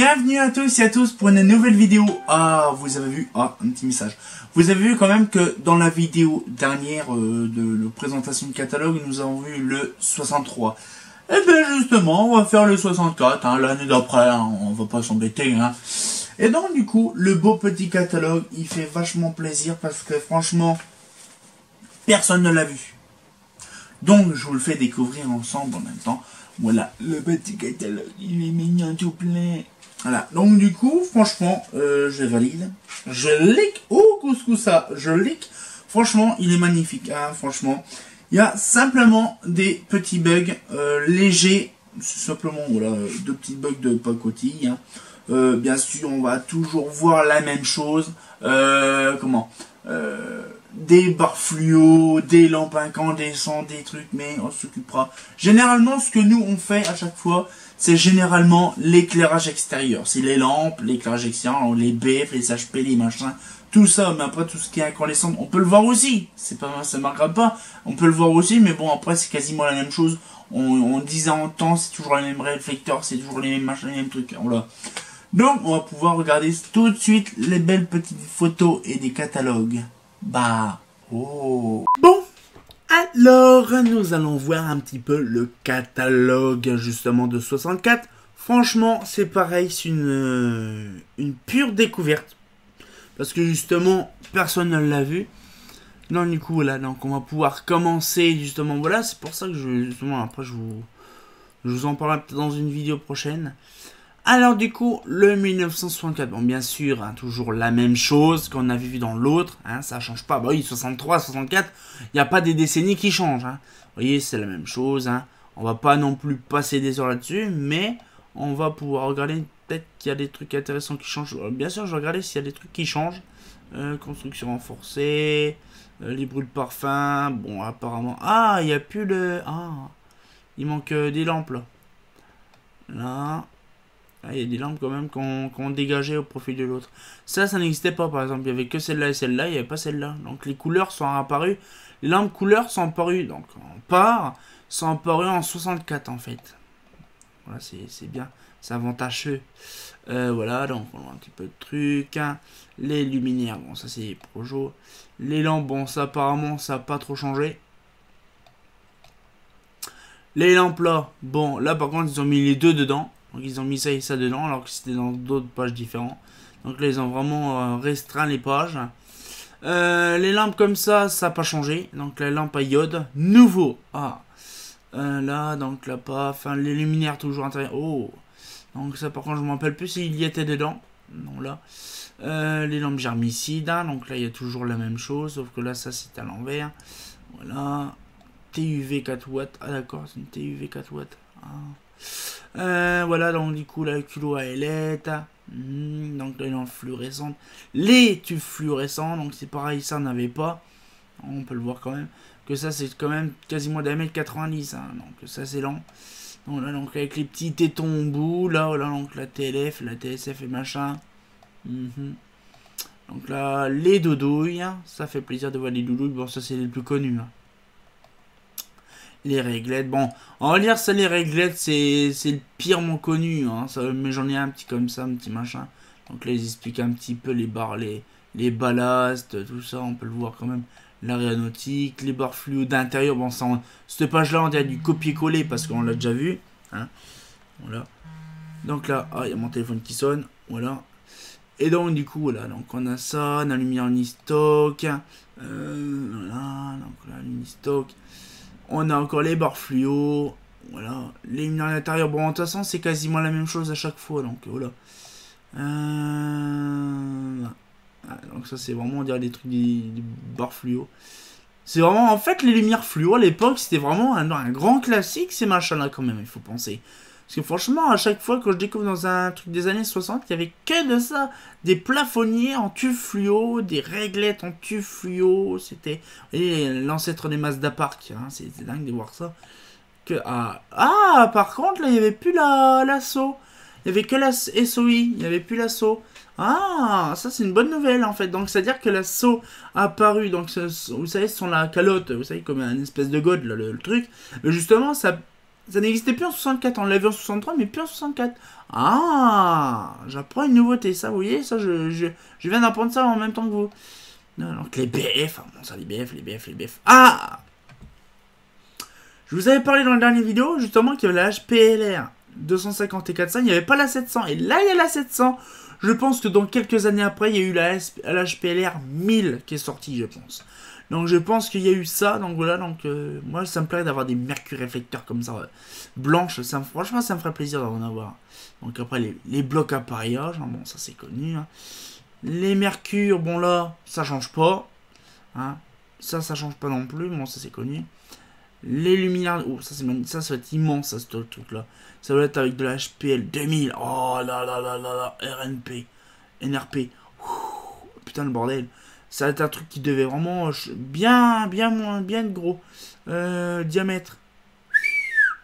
Bienvenue à tous et à tous pour une nouvelle vidéo. Ah, vous avez vu, un petit message. Vous avez vu quand même que dans la vidéo dernière de présentation de catalogue, nous avons vu le 63. Et bien justement, on va faire le 64, l'année d'après, on va pas s'embêter. Et donc du coup, le beau petit catalogue, il fait vachement plaisir parce que franchement, personne ne l'a vu. Donc je vous le fais découvrir ensemble en même temps. Voilà, le petit catalogue, il est mignon tout plein. Voilà, donc du coup, franchement, je valide. Je like. Oh, couscous ça, je like. Franchement, il est magnifique, franchement. Il y a simplement des petits bugs légers. C'est simplement, voilà, deux petits bugs de pacotille. Bien sûr, on va toujours voir la même chose. Des barres fluo, des lampes incandescentes, des trucs, mais on s'occupera. Généralement, ce que nous on fait à chaque fois, c'est généralement l'éclairage extérieur. C'est les lampes, l'éclairage extérieur, les BF, les HP, les machins, tout ça. Mais après, tout ce qui est incandescent, on peut le voir aussi. C'est pas, ça m'aggrave pas. On peut le voir aussi, mais bon, après, c'est quasiment la même chose. On 10 ans en temps, c'est toujours les mêmes réflecteurs, c'est toujours les mêmes machins, les mêmes trucs. Voilà. Donc, on va pouvoir regarder tout de suite les belles petites photos et des catalogues. Bah, oh. Bon, alors, nous allons voir un petit peu le catalogue, justement, de 64. Franchement, c'est pareil, c'est une pure découverte. Parce que, justement, personne ne l'a vu. Donc, du coup, voilà, donc on va pouvoir commencer, justement, voilà, c'est pour ça que justement, après, je vous en parlerai peut-être dans une vidéo prochaine. Alors du coup, le 1964, bon bien sûr, toujours la même chose qu'on a vu dans l'autre, ça change pas. Bah oui, 63, 64, il n'y a pas des décennies qui changent. Vous voyez, c'est la même chose. On va pas non plus passer des heures là-dessus, mais on va pouvoir regarder peut-être qu'il y a des trucs intéressants qui changent. Bien sûr, je vais regarder s'il y a des trucs qui changent. Construction renforcée, les brûles de parfum, bon apparemment... Ah, il n'y a plus le... Ah, il manque des lampes là. Là... il y a des lampes quand même qu'on dégageait au profil de l'autre. Ça n'existait pas par exemple. Il n'y avait que celle-là et celle-là. Il n'y avait pas celle-là. Donc les couleurs sont apparues. Les lampes couleurs sont apparues. Donc en part, sont apparues en 64 en fait. Voilà, c'est bien. C'est avantageux. Voilà, donc on a un petit peu de trucs. Les luminaires, bon ça c'est Projo. Les lampes, bon ça apparemment ça n'a pas trop changé. Les lampes là, bon là par contre ils ont mis les deux dedans. Donc ils ont mis ça et ça dedans alors que c'était dans d'autres pages différentes. Donc là ils ont vraiment restreint les pages. Les lampes comme ça n'a pas changé. Donc la lampe à iode, nouveau. Là donc là pas. Enfin les luminaires toujours intérieurs. Oh. Donc ça par contre je ne me rappelle plus s'il y était dedans. Non là. Les lampes germicides. Donc là il y a toujours la même chose. Sauf que là ça c'est à l'envers. Voilà. TUV 4 watts. Ah d'accord c'est une TUV 4 watts. Voilà, donc du coup, la culot à ailette. Donc les lampes fluorescentes. Les tubes fluorescents, donc c'est pareil, ça n'avait pas. On peut le voir quand même. Que ça, c'est quand même quasiment d'1m90. Donc ça, c'est lent. Donc là, donc avec les petits tétons au bout. Là, voilà, donc la TLF, la TSF et machin. Donc là, les doudouilles. Ça fait plaisir de voir les doudouilles. Bon, ça, c'est les plus connus. Les réglettes, bon, on va dire ça, les réglettes, c'est le pire mon connu, mais j'en ai un petit comme ça, un petit machin. Donc là, ils expliquent un petit peu les barres, les ballasts, tout ça, on peut le voir quand même. L'aéronautique, les barres fluo d'intérieur, bon, ça, cette page-là, on dirait du copier-coller parce qu'on l'a déjà vu. Voilà. Donc là, il y a mon téléphone qui sonne, voilà. Et donc, du coup, voilà, donc on a ça, on a lumière unistock, voilà, donc là, l'unistock. On a encore les barres fluo. Voilà. Les lumières à l'intérieur. Bon, de toute façon, c'est quasiment la même chose à chaque fois. Donc, voilà. Donc, ça, c'est vraiment, on dirait des trucs des barres fluo. C'est vraiment, en fait, les lumières fluo à l'époque, c'était vraiment un grand classique, ces machins-là, quand même, il faut penser. Parce que franchement, à chaque fois, quand je découvre dans un truc des années 60, il n'y avait que de ça. Des plafonniers en tube fluo, des réglettes en tube fluo. C'était l'ancêtre des Mazda Park. C'est dingue de voir ça. Par contre, là, il n'y avait plus l'assaut. Il n'y avait que la SOI. Il n'y avait plus l'assaut. Ça, c'est une bonne nouvelle, en fait. Donc, c'est-à-dire que l'assaut a apparu. Donc, vous savez, sur la calotte, vous savez, comme une espèce de god, là, le truc. Mais justement, ça Ça n'existait plus en 64. On l'avait en 63, mais plus en 64. Ah, j'apprends une nouveauté. Ça, vous voyez, ça, je viens d'apprendre ça en même temps que vous. Non, donc les BF. Ah, bon, ça, les BF. Ah, je vous avais parlé dans la dernière vidéo, justement, qu'il y avait la HPLR 250 et 400. Il n'y avait pas la 700. Et là, il y a la 700. Je pense que dans quelques années après, il y a eu la HPLR 1000 qui est sortie, je pense. Donc je pense qu'il y a eu ça, donc voilà, donc moi ça me plairait d'avoir des mercure réflecteurs comme ça, blanches, franchement ça me ferait plaisir d'en avoir. Donc après les blocs appareillages, hein, bon ça c'est connu, hein. Les mercures, bon là, ça change pas, hein. Ça change pas non plus, bon ça c'est connu. Les luminaires, oh ça va être immense ça, ce truc là, ça va être avec de la HPL 2000, oh là, NRP, ouh, putain le bordel. Ça va être un truc qui devait vraiment bien gros. Diamètre.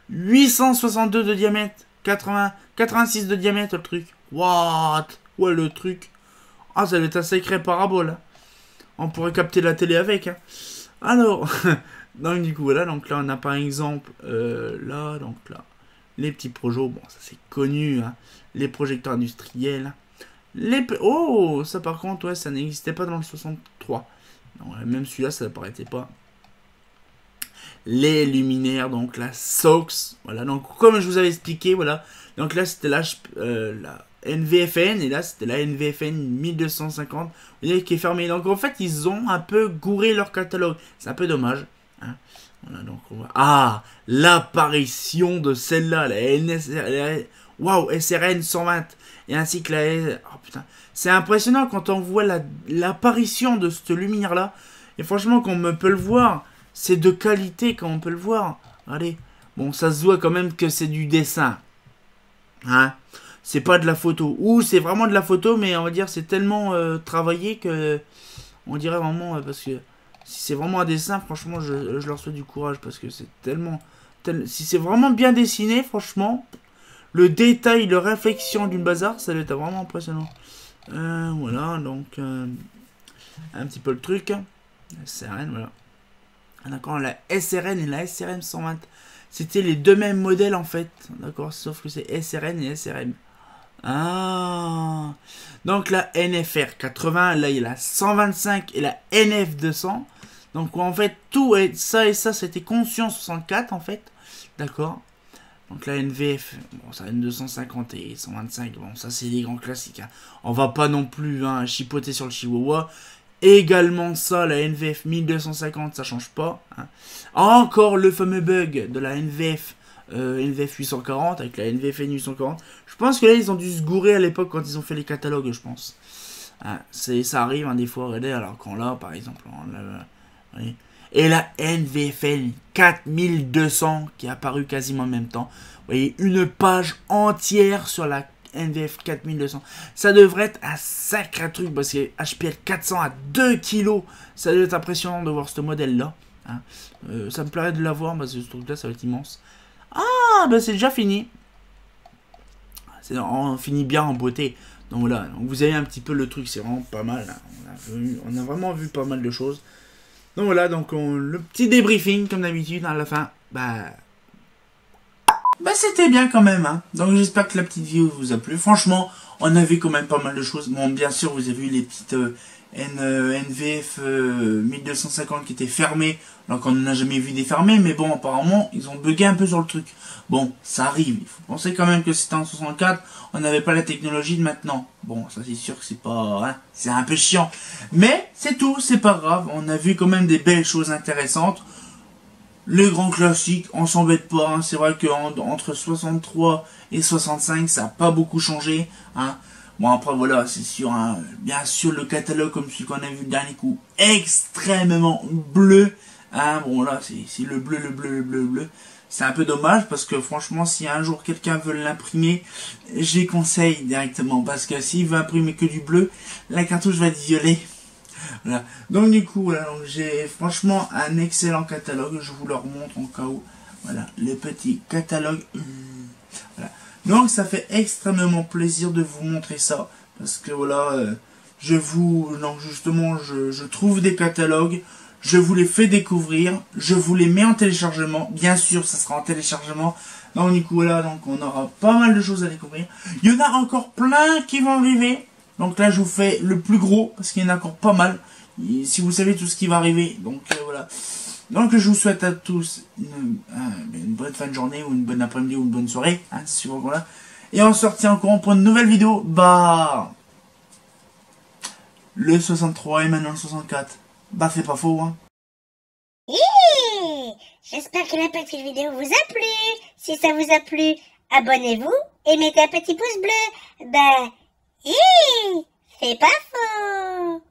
862 de diamètre. 86 de diamètre le truc. What? Ouais le truc. Ah ça va être un sacré parabole. Hein. On pourrait capter la télé avec. Hein. Alors. Donc du coup voilà. Donc là on a par exemple. Là. Donc là. Les petits projets. Bon ça c'est connu. Hein. Les projecteurs industriels. Oh, ça par contre, ouais, ça n'existait pas dans le 63. Non, même celui-là, ça n'apparaissait pas. Les luminaires, donc la SOX. Voilà, donc comme je vous avais expliqué, voilà. Donc là, c'était la NVFN, et là, c'était la NVFN 1250. Vous voyez, qui est fermée. Donc en fait, ils ont un peu gouré leur catalogue. C'est un peu dommage. Hein. Voilà, donc on voit. Ah, l'apparition de celle-là, la NSR. Waouh, SRN 120. Et ainsi que la... Oh putain. C'est impressionnant quand on voit l'apparition de cette lumière-là. Et franchement, quand on peut le voir, c'est de qualité quand on peut le voir. Allez. Bon, ça se voit quand même que c'est du dessin. Hein. C'est pas de la photo. Ou c'est vraiment de la photo, mais on va dire c'est tellement travaillé que... On dirait vraiment... parce que si c'est vraiment un dessin, franchement, je leur souhaite du courage. Parce que c'est tellement... Si c'est vraiment bien dessiné, franchement... Le détail, la réflexion d'une bazar, ça doit être vraiment impressionnant. Voilà, donc un petit peu le truc. SRN, voilà. D'accord, la SRN et la SRM 120. C'était les deux mêmes modèles en fait. D'accord, sauf que c'est SRN et SRM. Ah. Donc la NFR 80, là il y a la 125 et la NF 200. Donc en fait, tout et ça, c'était conçu en 64 en fait. D'accord. Donc la NVF, bon ça N250 et 125, bon ça c'est des grands classiques. Hein. On va pas non plus hein, chipoter sur le Chihuahua. Également ça, la NVF 1250, ça change pas. Hein. Encore le fameux bug de la NVF, NVF 840 avec la NVFN 840. Je pense que là ils ont dû se gourer à l'époque quand ils ont fait les catalogues, je pense. Hein, ça arrive hein, des fois, regardez, alors quand là par exemple, oui. Et la NVFN 4200 qui est apparue quasiment en même temps. Vous voyez, une page entière sur la NVF 4200. Ça devrait être un sacré truc parce que HPL 400 à 2 kg. Ça doit être impressionnant de voir ce modèle-là. Hein. Ça me plairait de l'avoir parce que ce truc-là, ça va être immense. Ah, ben c'est déjà fini. On finit bien en beauté. Donc voilà, donc vous avez un petit peu le truc, c'est vraiment pas mal. Hein. On a vraiment vu pas mal de choses. Donc voilà, donc le petit débriefing comme d'habitude à la fin. Bah c'était bien quand même. Hein. Donc j'espère que la petite vidéo vous a plu. Franchement, on a vu quand même pas mal de choses. Bon, bien sûr, vous avez vu les petites NVF 1250 qui étaient fermées. Donc on n'a jamais vu des fermées. Mais bon, apparemment, ils ont bugué un peu sur le truc. Bon, ça arrive. Il faut penser quand même que c'était en 64. On n'avait pas la technologie de maintenant. Bon, ça c'est sûr que c'est pas... Hein, c'est un peu chiant. Mais c'est tout, c'est pas grave. On a vu quand même des belles choses intéressantes. Les grands classiques, on s'embête pas. Hein. C'est vrai qu'entre 63 et 65, ça n'a pas beaucoup changé. Hein. Bon, après, voilà, c'est sûr. Hein, bien sûr, le catalogue, comme celui qu'on a vu le dernier coup, extrêmement bleu. Hein. Bon, là, c'est le bleu. C'est un peu dommage parce que franchement, si un jour quelqu'un veut l'imprimer, je les conseille directement. Parce que s'il veut imprimer que du bleu, la cartouche va être violet. Voilà. Donc du coup, voilà, j'ai franchement un excellent catalogue. Je vous le remontre en cas où. Voilà, le petit catalogue. Voilà. Donc ça fait extrêmement plaisir de vous montrer ça. Parce que voilà, je trouve des catalogues. Je vous les fais découvrir. Je vous les mets en téléchargement. Bien sûr, ça sera en téléchargement. Donc du coup là, donc on aura pas mal de choses à découvrir. Il y en a encore plein qui vont arriver. Donc là, je vous fais le plus gros parce qu'il y en a encore pas mal. Et si vous savez tout ce qui va arriver, donc voilà. Donc je vous souhaite à tous une bonne fin de journée ou une bonne après-midi ou une bonne soirée, hein, suivant voilà. Et on se retient au courant pour une nouvelle vidéo. Bah, le 63 et maintenant le 64. Bah c'est pas faux, hein. J'espère que la petite vidéo vous a plu. Si ça vous a plu, abonnez-vous et mettez un petit pouce bleu. Bah, c'est pas faux.